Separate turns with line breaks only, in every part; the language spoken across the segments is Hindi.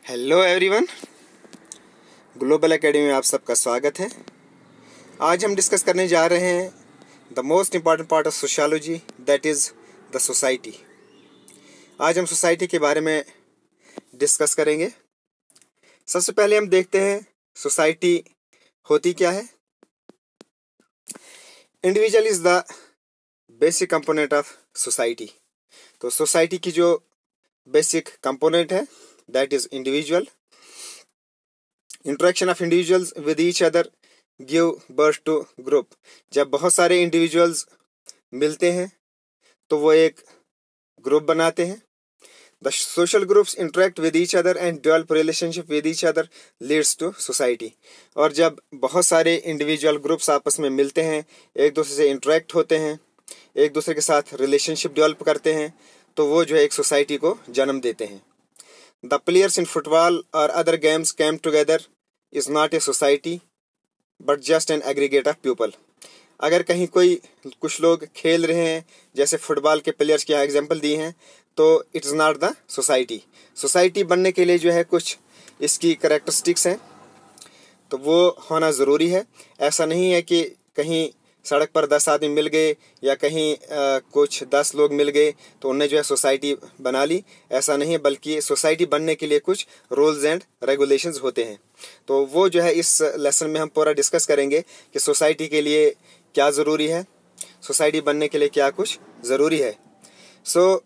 हेलो एवरीवन, ग्लोबल एकेडमी में आप सबका स्वागत है। आज हम डिस्कस करने जा रहे हैं the most important part of sociology, that is the society. आज हम सोसाइटी के बारे में डिस्कस करेंगे। सबसे पहले हम देखते हैं सोसाइटी होती क्या है। Individual is the basic component of society. तो सोसाइटी की जो बेसिक कंपोनेंट है that is individual. Interaction of individuals with each other give birth to group. जब बहुत सारे इंडिविजुअल्स मिलते हैं तो वो एक ग्रुप बनाते हैं। The social groups interact with each other and develop relationship with each other leads to society. और जब बहुत सारे इंडिविजुअल ग्रुप्स आपस में मिलते हैं, एक दूसरे से इंटरेक्ट होते हैं, एक दूसरे के साथ रिलेशनशिप डेवलप करते हैं, तो वो जो है एक सोसाइटी को जन्म देते हैं। द प्लेयर्स इन फुटबॉल और other games came together is not a society but just an aggregate of people. अगर कहीं कुछ लोग खेल रहे हैं, जैसे फुटबॉल के प्लेयर्स की एग्जांपल दी हैं, तो it is not the society. Society बनने के लिए जो है कुछ इसकी करैक्टरिस्टिक्स हैं, तो वो होना ज़रूरी है। ऐसा नहीं है कि कहीं सड़क पर 10 आदमी मिल गए या कहीं कुछ 10 लोग मिल गए तो उनने जो है सोसाइटी बना ली, ऐसा नहीं है। बल्कि सोसाइटी बनने के लिए कुछ रूल्स एंड रेगुलेशंस होते हैं। तो वो जो है इस लेसन में हम पूरा डिस्कस करेंगे कि सोसाइटी के लिए क्या ज़रूरी है, सोसाइटी बनने के लिए क्या कुछ ज़रूरी है। सो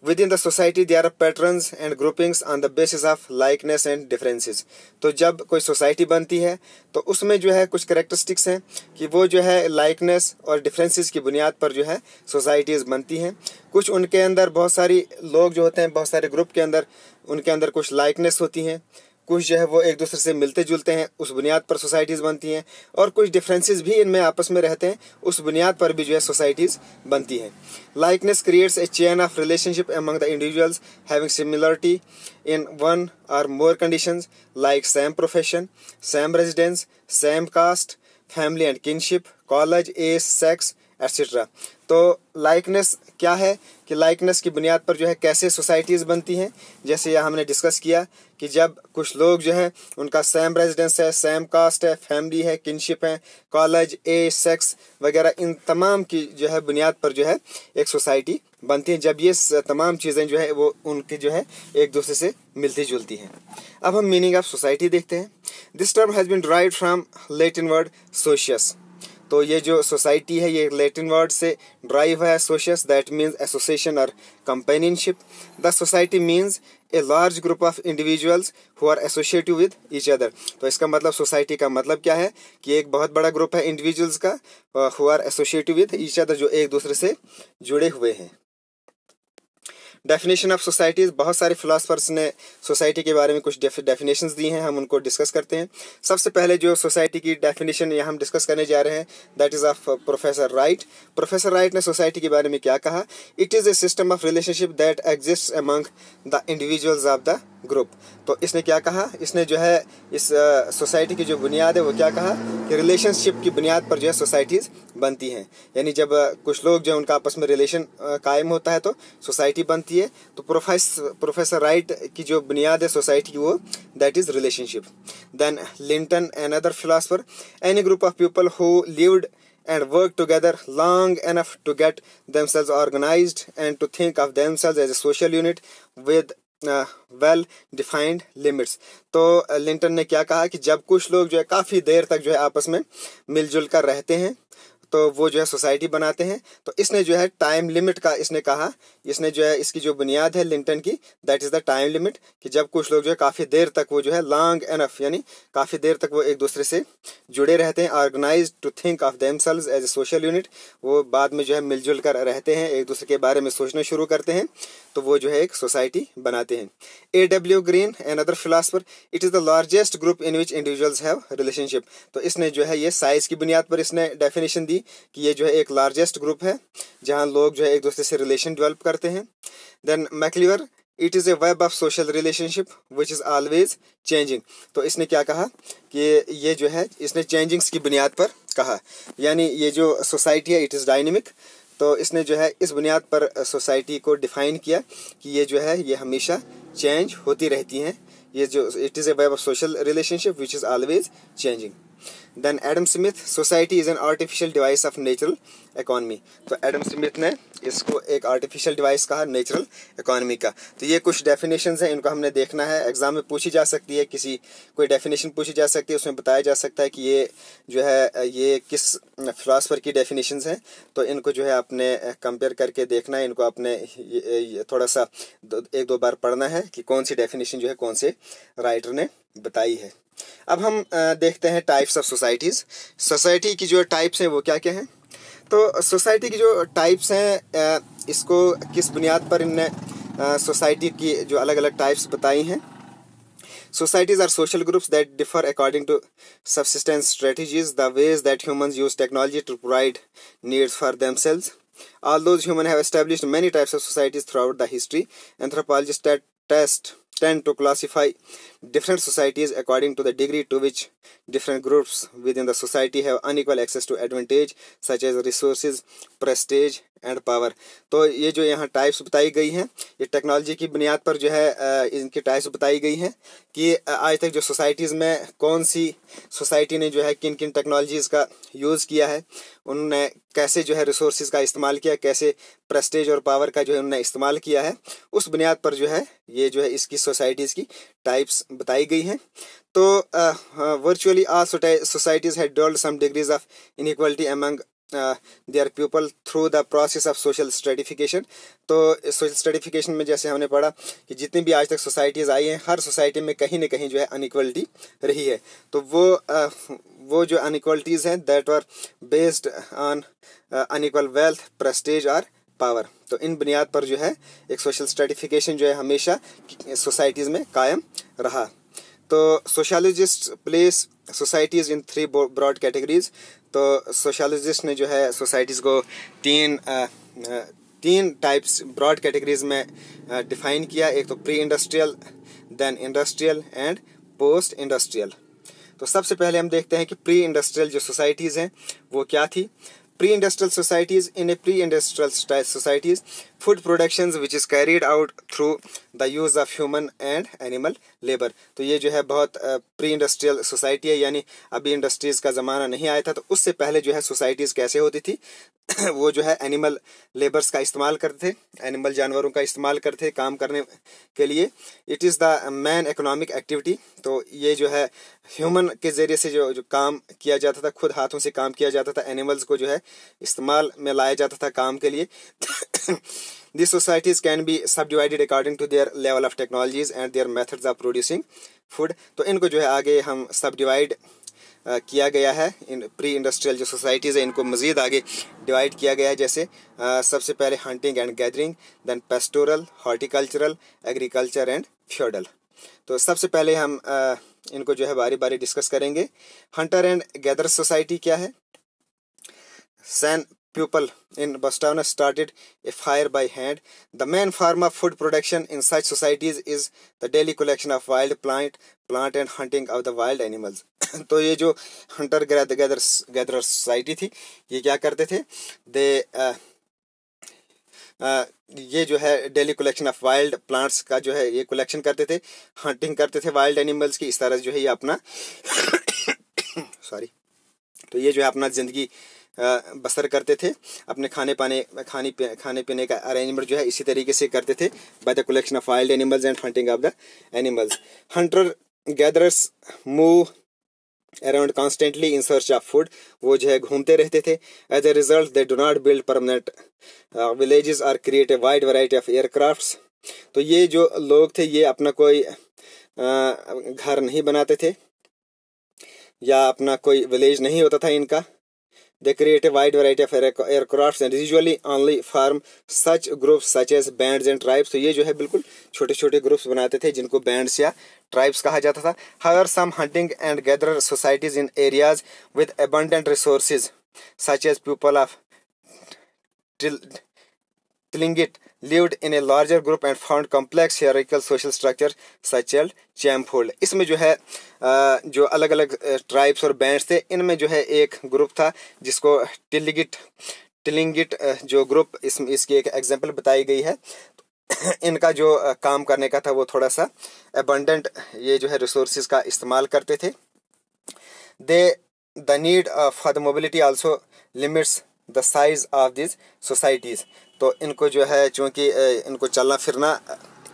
Within the society there are patterns and groupings on the basis of likeness and differences। तो जब कोई सोसाइटी बनती है तो उसमें जो है कुछ करेक्टरिस्टिक्स हैं कि वो जो है लाइकनेस और डिफरेंसेस की बुनियाद पर जो है सोसाइटीज़ बनती हैं। कुछ उनके अंदर बहुत सारी लोग जो होते हैं, बहुत सारे ग्रुप के अंदर उनके अंदर कुछ लाइकनेस होती हैं, कुछ जो है वो एक दूसरे से मिलते जुलते हैं, उस बुनियाद पर सोसाइटीज़ बनती हैं। और कुछ डिफरेंसेस भी इनमें आपस में रहते हैं, उस बुनियाद पर भी जो है सोसाइटीज़ बनती हैं। Likeness creates a chain of relationship among the individuals having similarity in one or more conditions like same profession, same residence, same caste, family and kinship, college, age, sex etcetera. तो लाइकनेस क्या है कि लाइकनेस की बुनियाद पर जो है कैसे सोसाइटीज़ बनती हैं। जैसे यहाँ हमने डिस्कस किया कि जब कुछ लोग जो है उनका सेम रेजिडेंस है, सेम कास्ट है, फैमिली है, किनशिप है, कॉलेज, एज, सेक्स वगैरह, इन तमाम की जो है बुनियाद पर जो है एक सोसाइटी बनती है। जब ये तमाम चीज़ें जो है वो उनके जो है एक दूसरे से मिलती जुलती हैं। अब हम मीनिंग ऑफ सोसाइटी देखते हैं। This term has been derived from Latin word socius. तो ये जो सोसाइटी है ये लैटिन वर्ड से ड्राइव है, सोशियस, दैट मीन्स एसोसिएशन और companionship. The society means a large group of individuals who are associated with each other. तो इसका मतलब सोसाइटी का मतलब क्या है कि एक बहुत बड़ा ग्रुप है इंडिविजुअल्स का who are associated with each other, जो एक दूसरे से जुड़े हुए हैं। डेफिनेशन ऑफ सोसाइटीज़, बहुत सारे फिलोसफर्स ने सोसाइटी के बारे में कुछ डेफिनेशंस दी हैं, हम उनको डिस्कस करते हैं। सबसे पहले जो सोसाइटी की डेफिनेशन यहाँ हम डिस्कस करने जा रहे हैं that is of professor right. Professor right ने सोसाइटी के बारे में क्या कहा? It is A system of relationship that exist among the individuals of the group. तो इसने क्या कहा, इसने जो है इस सोसाइटी की जो बुनियाद है वो क्या कहा कि रिलेशनशिप की बुनियाद पर जो है सोसाइटीज़ बनती हैं। यानी जब कुछ लोग जो उनका आपस में रिलेशन कायम होता है तो सोसाइटी बनती है। तो प्रोफेसर राइट की जो बुनियाद है सोसाइटी की वो that is relationship. Then Linton and other philosopher, any group of people who lived and work together long enough to get themselves organized and to think of themselves as a social unit with well defined limits. तो लिंटन ने क्या कहा कि जब कुछ लोग जो है काफ़ी देर तक जो है आपस में मिलजुल कर रहते हैं तो वो जो है सोसाइटी बनाते हैं। तो इसने जो है टाइम लिमिट का इसने कहा, इसने जो है इसकी जो बुनियाद है लिंटन की that is the time limit, कि जब कुछ लोग जो है काफ़ी देर तक वो जो है लॉन्ग एनफ यानी काफ़ी देर तक वो एक दूसरे से जुड़े रहते हैं, organise to think of themselves as a social unit, वो बाद में जो है मिलजुल कर रहते हैं, एक दूसरे के बारे में सोचना शुरू करते हैं, तो वो जो है एक सोसाइटी बनाते हैं। A.W. Green and other philosopher, it is the largest group in which individuals have relationship. तो इसने जो है ये साइज़ की बुनियाद पर इसने डेफिनेशन दी कि ये जो है एक लार्जेस्ट ग्रुप है जहाँ लोग जो है एक दूसरे से रिलेशन डेवलप करते हैं। Then MacIver, it is a web of social relationship which is always changing. तो इसने क्या कहा कि ये जो है इसने चेंजिंग्स की बुनियाद पर कहा, यानी ये जो सोसाइटी है इट इज़ डायनेमिक। तो इसने जो है इस बुनियाद पर सोसाइटी को डिफ़ाइन किया कि ये जो है ये हमेशा चेंज होती रहती हैं, ये जो it is a web of social relationship which is always changing. Then Adam Smith, society is an artificial device of natural economy. तो एडम स्मिथ ने इसको एक आर्टिफिशियल डिवाइस कहा नेचुरल इकोनॉमी का। तो ये कुछ डेफिनेशंस हैं, इनको हमने देखना है, एग्जाम में पूछी जा सकती है, किसी कोई डेफिनेशन पूछी जा सकती है, उसमें बताया जा सकता है कि ये जो है ये किस फिलासफर की डेफिनेशंस हैं। तो इनको जो है आपने कंपेयर करके देखना है, इनको आपने थोड़ा सा एक दो बार पढ़ना है कि कौन सी डेफिनेशन जो है कौन से राइटर ने बताई है। अब हम देखते हैं टाइप्स ऑफ सोसाइटीज़। सोसाइटी की जो टाइप्स हैं वो क्या क्या हैं। तो सोसाइटी की जो टाइप्स हैं इसको किस बुनियाद पर इनने सोसाइटी की जो अलग अलग टाइप्स बताई हैं। Societies are social groups that differ according to subsistence strategies, the ways that humans use technology to provide needs for themselves. Although humans have established many types of societies throughout the history, anthropologists tend to classify different societies according to the degree to which different groups within the society have unequal access to advantage such as resources, prestige and power. तो ये जो यहाँ टाइप्स बताई गई हैं ये टेक्नोलॉजी की बुनियाद पर जो है इनकी टाइप्स बताई गई हैं कि आज तक जो सोसाइटीज़ में कौन सी सोसाइटी ने जो है किन किन टेक्नोलॉजीज़ का यूज़ किया है, उन्होंने कैसे जो है रिसोर्सेज का इस्तेमाल किया, कैसे प्रेस्टेज और पावर का जो है उन्होंने इस्तेमाल किया है, उस बुनियाद पर जो है ये जो है इसकी सोसाइटीज़ की टाइप्स बताई गई हैं। तो virtually all societies have developed some degrees of inequality among their people through the process of social stratification. तो सोशल स्ट्रेटिफिकेशन में जैसे हमने पढ़ा कि जितनी भी आज तक सोसाइटीज़ आई हैं हर सोसाइटी में कहीं ना कहीं जो है अनइक्वलिटी रही है। तो वो जो अनइक्वलिटीज़ हैं that were based on unequal wealth, prestige और पावर। तो इन बुनियाद पर जो है एक सोशल स्ट्रेटिफिकेशन जो है हमेशा सोसाइटीज़ में कायम रहा। तो sociologist place societies in 3 broad categories. तो सोशोलॉजिस्ट ने जो है सोसाइटीज़ को तीन टाइप्स ब्रॉड कैटेगरीज में डिफाइन किया। एक तो pre industrial, then industrial and post industrial. तो सबसे पहले हम देखते हैं कि प्री इंडस्ट्रियल जो सोसाइटीज़ हैं वो क्या थी। Pre-industrial societies, in a pre-industrial societies, food productions which is carried out through the use of human and animal labor। तो ये जो है बहुत प्री इंडस्ट्रियल सोसाइटी है, यानी अभी इंडस्ट्रीज़ का ज़माना नहीं आया था। तो उससे पहले जो है सोसाइटीज़ कैसे होती थी वो जो है एनिमल लेबर्स का इस्तेमाल करते थे, एनिमल जानवरों का इस्तेमाल करते थे काम करने के लिए। It is the main economic activity. तो ये जो है ह्यूमन के ज़रिए से जो काम किया जाता था, खुद हाथों से काम किया जाता था, एनिमल्स को जो है इस्तेमाल में लाया जाता था काम के लिए। These societies can be subdivided according to their level of technologies and their methods of producing food। तो इनको जो है आगे हम सबडिवाइड किया गया है। इन प्री इंडस्ट्रियल जो सोसाइटीज़ है इनको मज़ीद आगे डिवाइड किया गया है। जैसे सबसे पहले hunting and gathering, then pastoral, horticultural, agriculture and feudal. तो सबसे पहले हम इनको जो है बारी बारी डिस्कस करेंगे। हंटर एंड गैदर सोसाइटी क्या है। San people in Botswana started a fire by hand. The main form of food production in such societies is the daily collection of wild plant and hunting of the wild animals। तो ये जो हंटर गैदर सोसाइटी थी ये क्या करते थे, ये जो है daily collection of wild plants का जो है ये कलेक्शन करते थे, हंटिंग करते थे वाइल्ड एनिमल्स की। इस तरह जो है ये अपना सॉरी तो ये जो है अपना ज़िंदगी बसर करते थे, अपने खाने पीने का अरेंजमेंट जो है इसी तरीके से करते थे by the collection of wild animals and hunting of the animals. Hunter gatherers move around constantly in search of food. वो जो है घूमते रहते थे। As a result they do not build permanent villages or create a wide variety of aircrafts. तो ये जो लोग थे ये अपना कोई घर नहीं बनाते थे या अपना कोई विलेज नहीं होता था इनका। They create a wide variety of aircrafts and usually only form such groups such as bands and tribes। तो ये जो है बिल्कुल छोटे छोटे ग्रुप्स बनाते थे जिनको बैंड्स या ट्राइब्स कहा जाता था। However, some hunting and gatherer societies in areas with abundant resources such as people of Tlingit lived in a larger group and found complex hierarchical social structure such as चैमफोल्ड। इसमें जो है जो अलग अलग ट्राइब्स और बैंड्स थे इनमें जो है एक ग्रुप था जिसको टिलिंगिट जो ग्रुप इसकी एक एग्जांपल बताई गई है। इनका जो काम करने का था वो थोड़ा सा अबंडेंट ये जो है रिसोर्सेज का इस्तेमाल करते थे। They the need for the mobility also limits the size of this societies. तो इनको जो है चूँकि इनको चलना फिरना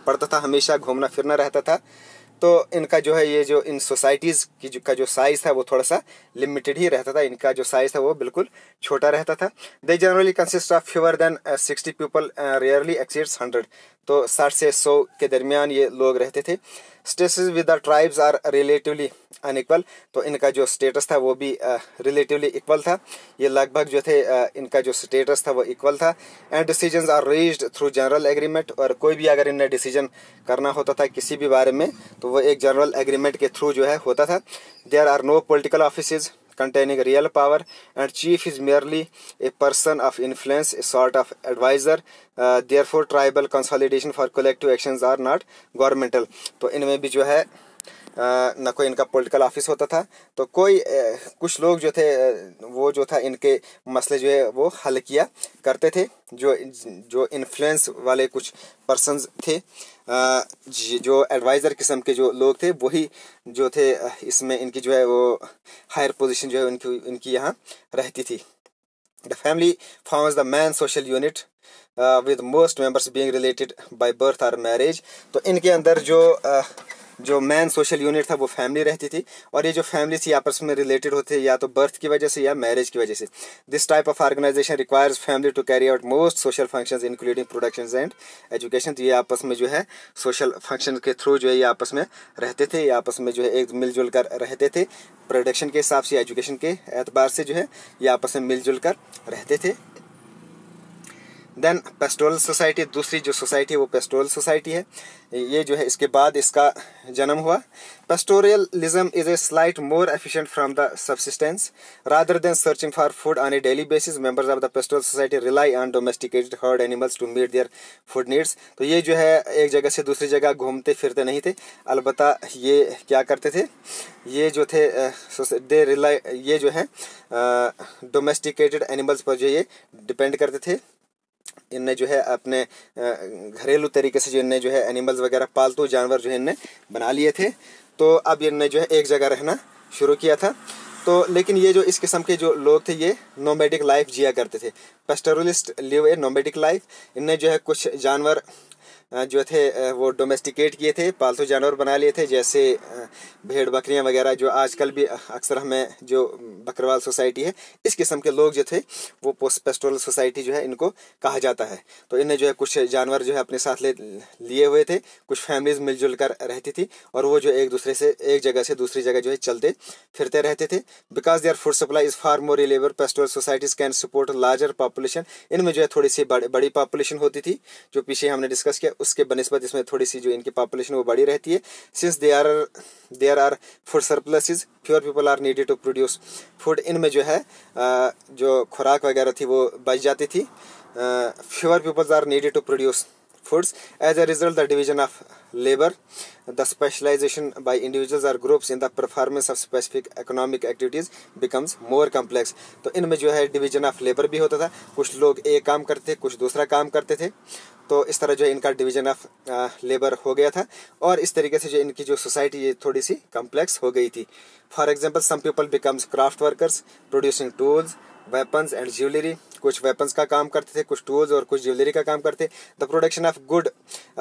पड़ता था, हमेशा घूमना फिरना रहता था, तो इनका जो है ये जो इन सोसाइटीज़ की का जो साइज़ था वो थोड़ा सा लिमिटेड ही रहता था। इनका जो साइज़ था वो बिल्कुल छोटा रहता था। They generally consist of fewer than 60 people, rarely exceeds 100। तो 60 से 100 के दरमियान ये लोग रहते थे। Status with the tribes are relatively unequal. तो इनका जो स्टेटस था वो भी रिलेटिवली इक्वल था। ये लगभग जो थे इनका जो स्टेटस था वो इक्वल था। And decisions are reached through general agreement. और कोई भी अगर इन्हें डिसीजन करना होता था किसी भी बारे में तो वो एक जनरल एग्रीमेंट के थ्रू जो है होता था। There are no political offices containing real power, and chief is merely a person of influence, a sort of advisor. Therefore tribal consolidation for collective actions are not governmental. तो इनमें भी जो है न कोई इनका पॉलिटिकल ऑफिस होता था, तो कोई कुछ लोग जो थे वो जो था इनके मसले जो है वो हल किया करते थे। जो इन्फ्लुएंस वाले कुछ पर्सन्स थे, जो एडवाइज़र किस्म के जो लोग थे वही जो थे इसमें इनकी जो है वो हायर पोजीशन जो है इनकी यहाँ रहती थी। The family forms the man social unit with most members being related by birth और मैरिज। तो इनके अंदर जो मैन सोशल यूनिट था वो फैमिली रहती थी, और ये जो फैमिली थी आपस में रिलेटेड होते या तो बर्थ की वजह से या मैरिज की वजह से। This type of organisation requires family to carry out most social functions including production and education. तो ये आपस में जो है सोशल फंक्शन के थ्रू जो है ये आपस में रहते थे, ये आपस में जो है एक मिलजुल कर रहते थे। प्रोडक्शन के हिसाब से, एजुकेशन के एतबार से जो है ये आपस में मिलजुल कर रहते थे। देन पेस्टोरल सोसाइटी, दूसरी जो सोसाइटी है वो पेस्टोरल सोसाइटी है। ये जो है इसके बाद इसका जन्म हुआ। Pastoralism is a slight more efficient from the subsistence rather than searching for food on a daily basis. Members of the pastoral society rely on domesticated herd animals to meet their food needs. तो ये जो है एक जगह से दूसरी जगह घूमते फिरते नहीं थे, अलबत्ता ये क्या करते थे, ये जो थे दे रिलाई, ये जो है डोमेस्टिकेटेड एनिमल्स पर जो ये डिपेंड करते थे। इनने जो है अपने घरेलू तरीके से जो इनने जो है एनिमल्स वगैरह पालतू जानवर जो है इनने बना लिए थे। तो अब इनने जो है एक जगह रहना शुरू किया था। तो लेकिन ये जो इस किस्म के जो लोग थे ये नोमैडिक लाइफ जिया करते थे। पेस्टोरलिस्ट लिव ए नोमैडिक लाइफ। इनने जो है कुछ जानवर जो थे वो डोमेस्टिकेट किए थे, पालतू जानवर बना लिए थे, जैसे भेड़ बकरियां वगैरह, जो आजकल भी अक्सर हमें जो बकरवाल सोसाइटी है इस किस्म के लोग जो थे वो पेस्टोरल सोसाइटी जो है इनको कहा जाता है। तो इन्हें जो है कुछ जानवर जो है अपने साथ लिए हुए थे, कुछ फैमिलीज मिलजुल कर रहती थी, और वो जो एक दूसरे से एक जगह से दूसरी जगह जो है चलते फिरते रहते थे। Because their food supply is far more reliable, pastoral societies can support larger population. इनमें जो है थोड़ी सी बड़ी पॉपुलेशन होती थी, जो पीछे हमने डिस्कस किया, उसके बनिस्बत इसमें थोड़ी सी जो इनकी पॉपुलेशन वो बड़ी रहती है। Since there are food surpluses, fewer people are needed to produce food. इनमें जो है जो खुराक वगैरह थी वो बच जाती थी। Fewer peoples are needed to produce foods. As a result, the division of labor, the specialization by individuals or groups in the performance of specific economic activities becomes more complex. तो इनमें जो है डिवीजन ऑफ लेबर भी होता था, कुछ लोग एक काम करते थे, कुछ दूसरा काम करते थे। तो इस तरह जो है इनका डिवीजन ऑफ लेबर हो गया था, और इस तरीके से जो इनकी जो सोसाइटी ये थोड़ी सी कम्प्लेक्स हो गई थी। For example, some people becomes craft workers producing tools, weapons and jewellery. कुछ वेपन्स का काम करते थे, कुछ टूल्स और कुछ ज्वेलरी का काम करते। The production of good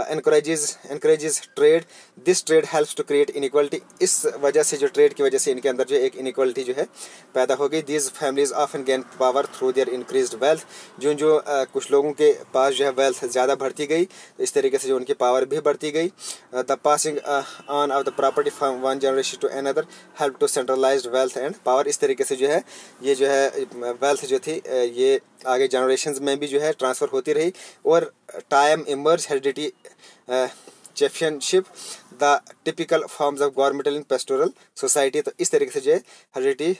encourages trade, this trade helps to create inequality. इस वजह से जो ट्रेड की वजह से इनके अंदर जो एक इनइक्वालिटी जो है पैदा हो गई। These families often gain power through their increased wealth. जो कुछ लोगों के पास जो है वेल्थ ज़्यादा बढ़ती गई, तो इस तरीके से जो उनकी पावर भी बढ़ती गई। The passing on of the property from one generation to another help to centralised wealth and power. इस तरीके से जो है ये जो है वेल्थ जो थी ये आगे जनरेशन्स में भी जो है ट्रांसफ़र होती रही। और time emerge heredity championship the typical forms of governmental in pastoral society. तो इस तरीके से जो है हेरिडिटी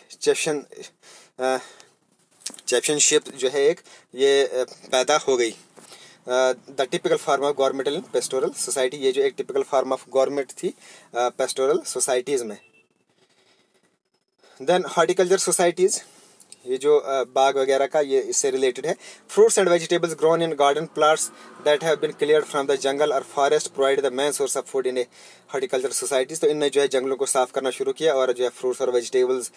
चैंपियनशिप जो है एक ये पैदा हो गई। The typical form of governmental in pastoral society, ये जो एक टिपिकल फॉर्म ऑफ गवर्नमेंट थी पेस्टोरल सोसाइटीज़ में। देन हॉर्टिकल्चर सोसाइटीज़, ये जो बाग वगैरह का ये इससे रिलेटेड है। Fruits and vegetables grown in garden plots that have been cleared from the jungle or forest provide the main source of food in a horticultural societies। तो इनने जो है जंगलों को साफ करना शुरू किया और जो है फ्रूट्स और वेजिटेबल्स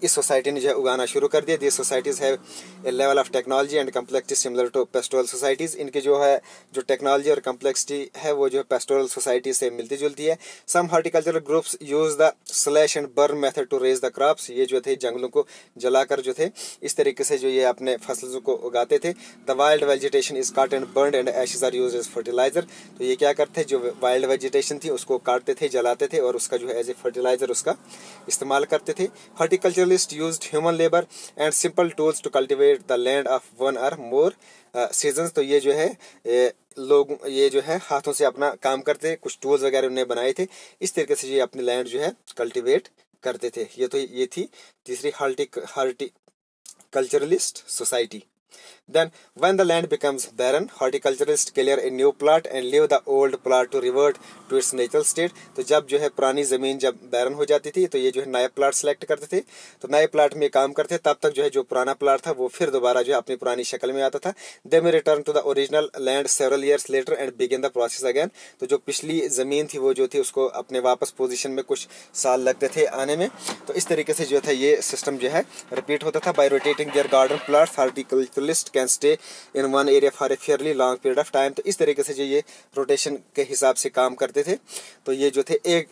इस सोसाइटी ने जो है उगाना शुरू कर दिया। This societies have a level of technology and complexity similar to pastoral societies. इनकी जो है जो टेक्नोलॉजी और कम्प्लेक्सिटी है वो जो है पेस्टोरल सोसाइटी से मिलती जुलती है। Some horticultural groups use the slash and burn method to raise the crops. ये जो थे जंगलों को जलाकर जो थे इस तरीके से जो ये अपने फसलों को उगाते थे। The wild vegetation is cut and burned and ashes are used as fertiliser. तो ये क्या करते थे, जो वाइल्ड वेजिटेशन थी उसको काटते थे, जलाते थे और उसका जो है एज ए फर्टिलाइजर उसका इस्तेमाल करते थे। Horticulturalists used human labour and simple tools to cultivate the land of one or more seasons. तो ये जो है लोग ये जो है हाथों से अपना काम करते, कुछ टूल्स वगैरह उन्हें बनाए थे, इस तरीके से ये अपनी लैंड जो है कल्टिवेट करते थे। ये थी तीसरी हॉर्टिकल्चरलिस्ट society. Then, when the land becomes barren, horticulturists clear a new plot and leave the old plot to revert to its natural state। तो जब जो है पुरानी जमीन जब बैरन हो जाती थी तो ये जो है नया प्लाट सेलेक्ट करते थे, तो नए प्लाट में काम करते तब तक जो है जो पुराना प्लाट था वो फिर दोबारा जो है अपनी पुरानी शक्ल में आता था। They may return to the original land several years later and begin the process again. तो जो पिछली जमीन थी वो जो थी उसको अपने वापस पोजिशन में कुछ साल लगते थे आने में। तो इस तरीके से जो था ये सिस्टम जो है रिपीट होता था। By rotating their garden plots horticulturalist can stay in one area for a fairly long period of time. तो इस तरीके से जो ये रोटेशन के हिसाब से काम करते थे, तो ये जो थे एक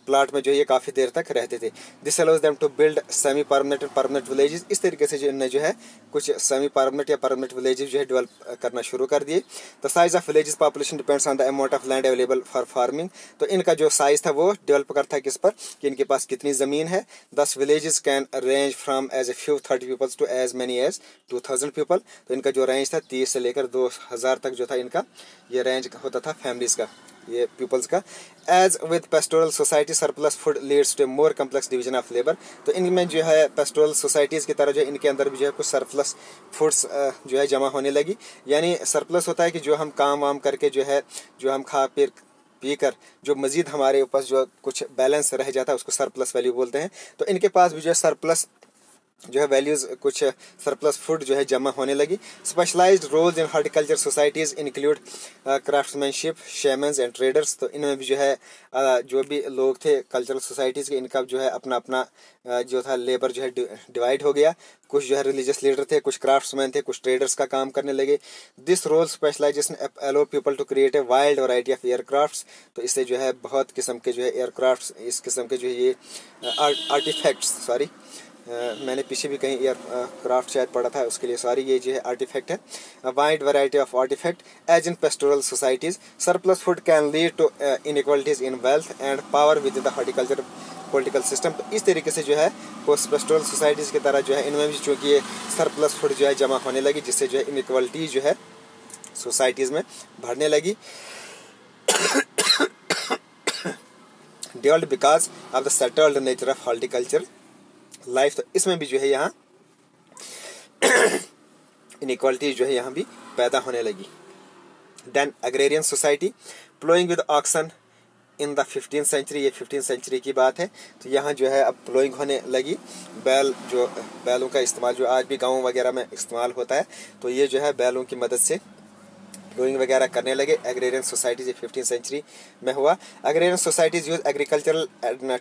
प्लाट में जो ये काफ़ी देर तक रहते थे। This allows them to build semi permanent and permanent villages. इस तरीके से जो इन्होंने जो है कुछ सेमी परमानेंट या परमानेंट विलेजेस जो है डेवलप करना शुरू कर दिए। The size of villages population depends on the amount of land available for farming. तो इनका जो साइज था वो डेवलप करता है किस पर, कि इनके पास कितनी ज़मीन है। 10 villages can range from as a few 30 peoples to as many as 2000 people. तो इनका जो रेंज था 30 से लेकर 2000 तक जो था इनका ये रेंज होता था फैमिलीज का, ये पीपल्स का। As with pastoral society surplus food leads to more complex division of labour. तो इनमें जो है पेस्टोरल सोसाइटीज़ की तरह जो इनके अंदर भी जो है कुछ सरप्लस फूड्स जो है जमा होने लगी। यानी सरप्लस होता है कि जो हम काम वाम करके जो है जो हम खा पी कर जो मज़ीद हमारे ऊपर जो कुछ बैलेंस रह जाता है उसको सरप्लस वैल्यू बोलते हैं। तो इनके पास भी जो है सरप्लस जो है वैल्यूज़ कुछ सरप्लस फूड जो है जमा होने लगी। Specialized roles in horticulture societies include craftsmanship, shamans and traders. तो इनमें भी जो है जो भी लोग थे कल्चरल सोसाइटीज़ के, इनका जो है अपना अपना जो था लेबर जो है डिवाइड हो गया। कुछ जो है रिलीजियस लीडर थे, कुछ क्राफ्ट्समैन थे, कुछ ट्रेडर्स का काम करने लगे। This role specialisation allow people to create a wild variety of aircrafts. तो इससे जो है बहुत किस्म के जो है एयरक्राफ्ट्स, इस किस्म के जो है ये आर्टिफैक्ट्स, मैंने पीछे भी कहीं एयरक्राफ्ट शायद पढ़ा था, उसके लिए सॉरी, ये जो है आर्टिफैक्ट है। Wide variety of artefact as in pastoral societies. Surplus food can lead to inequalities in wealth and power with the horticulture political system. तो इस तरीके से जो है पोस्ट पेस्टोरल सोसाइटीज़ की तरह जो है इनमें भी चूँकि ये सरप्लस फूड जो है जमा होने लगी, जिससे जो है इनइक्वालिटी जो है सोसाइटीज़ में बढ़ने लगी। डेवल्ड because of the settled nature of horticulture life. तो इसमें भी जो है यहाँ इनइक्वालिटी जो है यहाँ भी पैदा होने लगी। Then agrarian society ploughing with oxen in the 15th century. ये 15th सेंचुरी की बात है। तो यहाँ जो है अब प्लोइंग होने लगी। बैलों का इस्तेमाल जो आज भी गाँव वगैरह में इस्तेमाल होता है, तो ये जो है बैलों की मदद से प्लोइंग वगैरह करने लगे। एग्रेरियन सोसाइटीज 15th सेंचुरी में हुआ। Agrarian societies use agricultural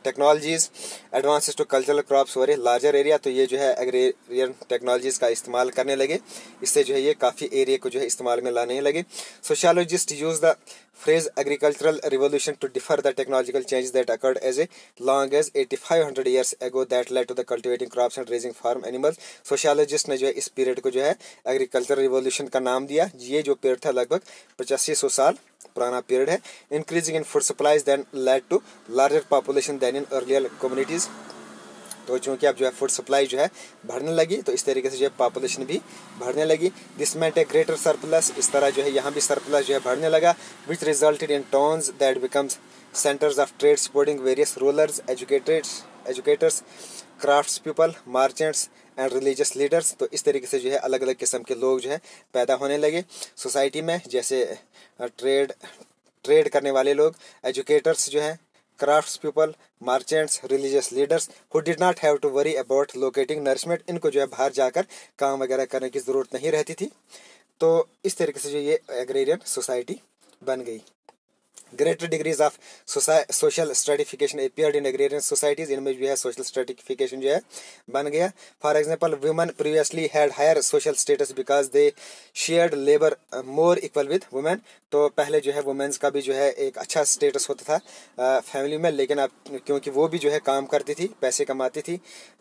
technologies advances to cultural crops over a larger area. तो ये जो है एग्रेरियन टेक्नोलॉजीज का इस्तेमाल करने लगे, इससे जो है ये काफ़ी एरिया को जो है इस्तेमाल में लाने लगे। Sociologist use the phrase agricultural revolution to differ the technological changes that occurred as long as 8500 years ago that led to the cultivating crops and raising farm animals। Sociologist ने जो है इस पीरियड को जो है एग्रीकल्चरल रिवोल्यूशन का नाम दिया। ये जो पीरियड था लगभग 8500 साल पुराना पीरियड है। Increasing in food supplies then led to larger population then in earlier communities. तो चूँकि अब जो है फूड सप्लाई जो है बढ़ने लगी, तो इस तरीके से जो है पॉपुलेशन भी बढ़ने लगी। This meant A greater surplus. इस तरह जो है यहाँ भी सरप्लस जो है बढ़ने लगा, विच resulted in towns that becomes centres of trade supporting various rulers, educators, crafts people, मार्चेंट्स and religious leaders. तो इस तरीके से जो है अलग अलग किस्म के लोग जो है पैदा होने लगे सोसाइटी में, जैसे ट्रेड करने वाले लोग, एजुकेटर्स जो है, crafts people, merchants, religious leaders who did not have to worry about locating nourishment. इनको जो है बाहर जाकर काम वगैरह करने की ज़रूरत नहीं रहती थी। तो इस तरीके से जो ये एग्रेरियन सोसाइटी बन गई। Greater degrees of social stratification appeared in agrarian societies, इनमें जो है सोशल स्ट्रेटिफिकेशन जो है बन गया। For example women previously had higher social status because they shared labour more equal with women. तो पहले जो है वुमेन्स का भी जो है एक अच्छा स्टेटस होता था फैमिली में, लेकिन अब क्योंकि वो भी जो है काम करती थी, पैसे कमाती थी,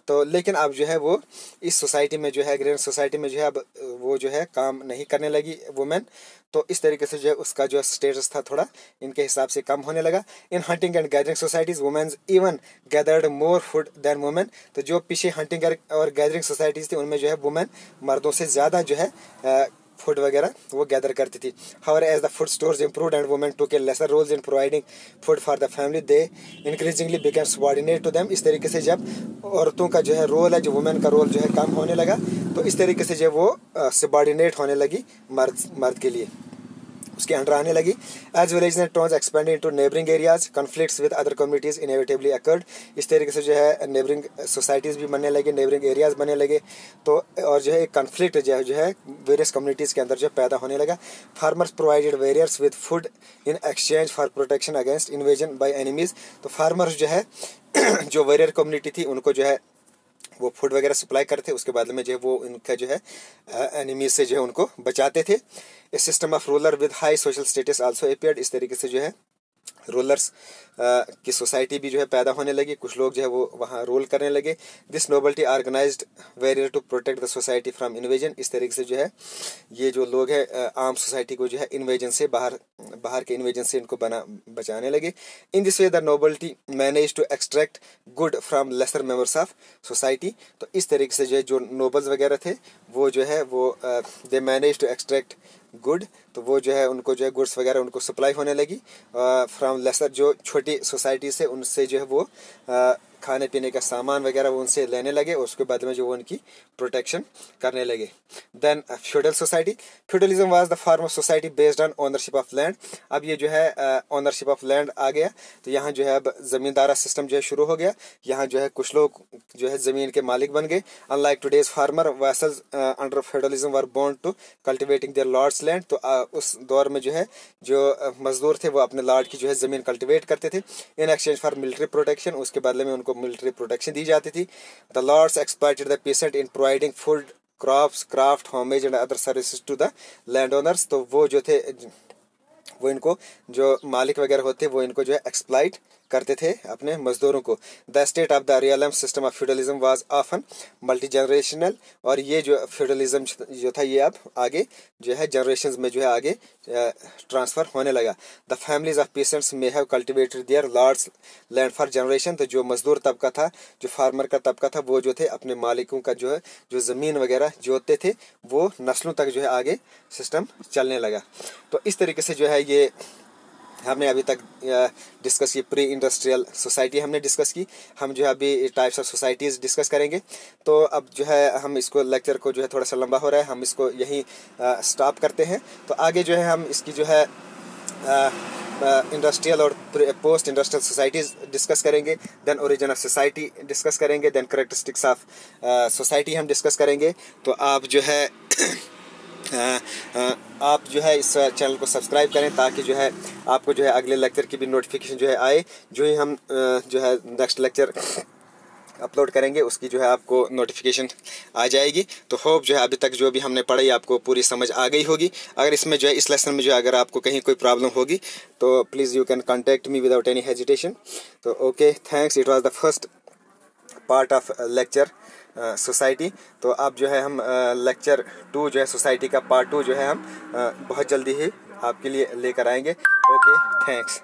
तो लेकिन अब जो है वो इस सोसाइटी में जो है एग्रेरियन सोसाइटी में जो है अब वो जो है काम नहीं करने लगी वुमेन। तो इस तरीके से जो है उसका जो स्टेटस था थोड़ा इनके हिसाब से कम होने लगा। In hunting and gathering societies womens even gathered more food than women. तो जो पीछे हंटिंग और गैदरिंग सोसाइटीज थी उनमें जो है वुमेन मर्दों से ज़्यादा जो है फूड वगैरह वो गैदर करती थी। However as the food stores improved and women took a lesser roles in providing food for the family, they increasingly became subordinate to them. इस तरीके से जब औरतों का जो है रोल है, जो वुमेन का रोल जो है कम होने लगा, तो इस तरीके से जो वो सबऑर्डिनेट होने लगी मर्द के लिए, उसके अंडर आने लगी। As village and towns expanded into neighbouring areas, conflicts with other communities inevitably occurred. इस तरीके से जो है नेबरिंग सोसाइटीज़ भी बनने लगे, नेबरिंग एरियाज बनने लगे, तो और जो है एक कॉन्फ्लिक्ट जो है वेरियस कम्युनिटीज़ के अंदर जो पैदा होने लगा। Farmers provided warriors with food in exchange for protection against invasion by enemies. तो फार्मर्स जो है जो वेरियर कम्युनिटी थी उनको जो है वो फूड वगैरह सप्लाई करते थे, उसके बाद में जो है वो इनका जो है एनिमीज से जो है उनको बचाते थे। A system of ruler with high social status also appeared. इस तरीके से जो है रूलर्स की सोसाइटी भी जो है पैदा होने लगी, कुछ लोग जो है वो वहाँ रूल करने लगे। This nobility organized warrior to protect the society from invasion. इस तरीके से जो है ये जो लोग हैं आम सोसाइटी को जो है इन्वेजन से बाहर के इन्वेजन से इनको बचाने लगे। In this way the nobility manage to extract good from lesser members of society. तो इस तरीके से जो है जो नोबल्स वगैरह थे वो जो है वो they manage to extract good, तो वो जो है उनको जो है गुड्स वगैरह उनको सप्लाई होने लगी फ्रॉम लेसर, जो छोटी सोसाइटी से उनसे जो है वो खाने पीने का सामान वगैरह वो उनसे लेने लगे और उसके बाद में जो वो उनकी प्रोटेक्शन करने लगे। Then feudal society, feudalism was the form of society based on ownership of land. अब ये जो है ओनरशिप ऑफ लैंड आ गया, तो यहाँ जो है अब जमींदारा सिस्टम जो है शुरू हो गया। यहाँ जो है कुछ लोग जो है ज़मीन के मालिक बन गए। Unlike today's farmer vassals under feudalism were born to cultivating their lords land. तो उस दौर में जो है जो मजदूर थे वो अपने लॉर्ड की जो है ज़मीन कल्टिवेट करते थे in exchange for military protection. उसके बदले में उनको मिलिट्री प्रोटेक्शन दी जाती थी। The lords exploited the peasant in providing food, crops, craft, homage and other services to the land owners. तो वो जो थे वो इनको जो मालिक वगैरह होते वो इनको जो है एक्सप्लॉइट करते थे अपने मजदूरों को। The state of the realm system of feudalism was often multi generational. और ये जो फ्यूडलिज्म जो था ये अब आगे जो है जनरेशंस में जो है आगे ट्रांसफर होने लगा। The families of peasants may have cultivated their lords land for generation. तो जो मजदूर तबका था, जो फार्मर का तबका था, वो जो थे अपने मालिकों का जो है जो ज़मीन वगैरह जोतते थे वो नस्लों तक जो है आगे सिस्टम चलने लगा। तो इस तरीके से जो है ये हमने अभी तक डिस्कस की प्री इंडस्ट्रियल सोसाइटी हमने डिस्कस की। हम जो है अभी टाइप्स ऑफ सोसाइटीज़ डिस्कस करेंगे। तो अब जो है हम इसको लेक्चर को जो है थोड़ा सा लंबा हो रहा है, हम इसको यहीं स्टॉप करते हैं। तो आगे जो है हम इसकी जो है इंडस्ट्रियल और पोस्ट इंडस्ट्रियल सोसाइटीज़ डिस्कस करेंगे। Then origin of society discuss करेंगे। देन कैरेक्टरिस्टिक्स ऑफ सोसाइटी हम डिस्कस करेंगे। तो आप जो है आप जो है इस चैनल को सब्सक्राइब करें ताकि जो है आपको जो है अगले लेक्चर की भी नोटिफिकेशन जो है आए। जो ही हम जो है नेक्स्ट लेक्चर अपलोड करेंगे उसकी जो है आपको नोटिफिकेशन आ जाएगी। तो होप जो है अभी तक जो भी हमने पढ़ाई आपको पूरी समझ आ गई होगी। अगर इसमें जो है इस लेसन में जो है अगर आपको कहीं कोई प्रॉब्लम होगी तो please you can contact me without any hesitation. तो okay, thanks. It was the first part of lecture society. तो अब जो है हम लेक्चर 2 जो है सोसाइटी का पार्ट 2 जो है हम बहुत जल्दी ही आपके लिए लेकर आएंगे। Okay, thanks.